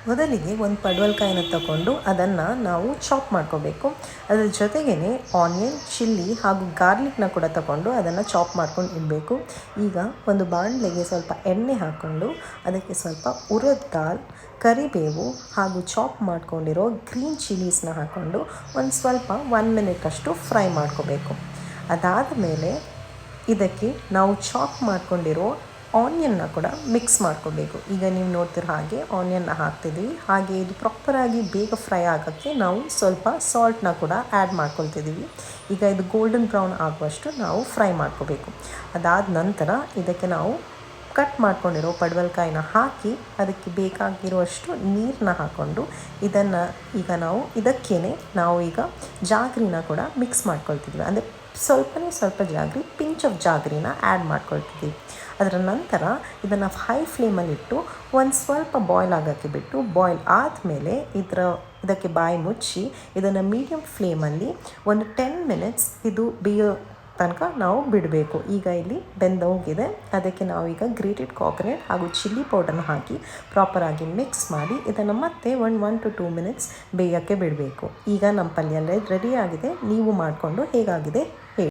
ಮೊದಲಿಗೆ ಒಂದು ಪಡವಲಕಾಯಿನ ತಗೊಂಡು ಅದನ್ನು ನಾವು ಚಾಪ್ ಮಾಡ್ಕೋಬೇಕು. ಅದರ ಜೊತೆಗೇ ಆನಿಯನ್, ಚಿಲ್ಲಿ ಹಾಗೂ ಗಾರ್ಲಿಕ್ನ ಕೂಡ ತಗೊಂಡು ಅದನ್ನು ಚಾಪ್ ಮಾಡ್ಕೊಂಡು ಇಡಬೇಕು. ಈಗ ಒಂದು ಬಾಣಲೆಗೆ ಸ್ವಲ್ಪ ಎಣ್ಣೆ ಹಾಕ್ಕೊಂಡು ಅದಕ್ಕೆ ಸ್ವಲ್ಪ ಉರಿದ ದಾಲ್, ಕರಿಬೇವು ಹಾಗೂ ಚಾಪ್ ಮಾಡ್ಕೊಂಡಿರೋ ಗ್ರೀನ್ ಚಿಲ್ಲೀಸ್ನ ಹಾಕ್ಕೊಂಡು ಒಂದು ಸ್ವಲ್ಪ 1 ಮಿನಿಟ್ ಅಷ್ಟು ಫ್ರೈ ಮಾಡ್ಕೋಬೇಕು. ಅದಾದ ಮೇಲೆ ಇದಕ್ಕೆ ನಾವು ಚಾಪ್ ಮಾಡ್ಕೊಂಡಿರೋ ಆನಿಯನ್ನ ಕೂಡ ಮಿಕ್ಸ್ ಮಾಡ್ಕೋಬೇಕು. ಈಗ ನೀವು ನೋಡ್ತಿರೋ ಹಾಗೆ ಆನಿಯನ್ನ ಹಾಕ್ತಿದ್ವಿ. ಹಾಗೆ ಇದು ಪ್ರಾಪರಾಗಿ ಬೇಗ ಫ್ರೈ ಆಗೋಕ್ಕೆ ನಾವು ಸ್ವಲ್ಪ ಸಾಲ್ಟ್ನ ಕೂಡ ಆ್ಯಡ್ ಮಾಡ್ಕೊಳ್ತಿದ್ದೀವಿ. ಈಗ ಇದು ಗೋಲ್ಡನ್ ಬ್ರೌನ್ ಆಗುವಷ್ಟು ನಾವು ಫ್ರೈ ಮಾಡ್ಕೋಬೇಕು. ಅದಾದ ನಂತರ ಇದಕ್ಕೆ ನಾವು ಕಟ್ ಮಾಡ್ಕೊಂಡಿರೋ ಪಡವಲಕಾಯಿನ ಹಾಕಿ ಅದಕ್ಕೆ ಬೇಕಾಗಿರುವಷ್ಟು ನೀರನ್ನ ಹಾಕ್ಕೊಂಡು ಇದನ್ನು ಈಗ ನಾವು ನಾವು ಈಗ ಜಾಗ್ರಿನ ಕೂಡ ಮಿಕ್ಸ್ ಮಾಡ್ಕೊಳ್ತಿದ್ವಿ. ಅಂದರೆ ಸ್ವಲ್ಪ ಜಾಗ್ರಿ, ಪಿಂಚ್ ಆಫ್ ಜಾಗ್ರಿನ ಆ್ಯಡ್ ಮಾಡ್ಕೊಳ್ತಿದ್ದೀವಿ. ಅದರ ನಂತರ ಇದನ್ನು ಹೈ ಫ್ಲೇಮಲ್ಲಿಟ್ಟು ಒಂದು ಸ್ವಲ್ಪ ಬಾಯ್ಲ್ ಆಗೋಕ್ಕೆ ಬಿಟ್ಟು, ಬಾಯ್ಲ್ ಆದಮೇಲೆ ಇದಕ್ಕೆ ಬಾಯಿ ಮುಚ್ಚಿ ಇದನ್ನು ಮೀಡಿಯಮ್ ಫ್ಲೇಮಲ್ಲಿ ಒಂದು 10 ಮಿನಿಟ್ಸ್ ಇದು ಬೇಯೋ ತನಕ ನಾವು ಬಿಡಬೇಕು. ಈಗ ಇಲ್ಲಿ ಬೆಂದೋಗಿದೆ. ಅದಕ್ಕೆ ನಾವೀಗ ಗ್ರೇಟೆಡ್ ಕೋಕೋನಟ್ ಹಾಗೂ ಚಿಲ್ಲಿ ಪೌಡರ್ನ ಹಾಕಿ ಪ್ರಾಪರಾಗಿ ಮಿಕ್ಸ್ ಮಾಡಿ ಇದನ್ನು ಮತ್ತೆ 1 to 2 ಮಿನಿಟ್ಸ್ ಬೇಯೋಕ್ಕೆ ಬಿಡಬೇಕು. ಈಗ ನಮ್ಮ ಪಲ್ಯ ರೆಡಿ ಆಗಿದೆ. ನೀವು ಮಾಡಿಕೊಂಡು ಹೇಗಾಗಿದೆ ಹೇಳಿ.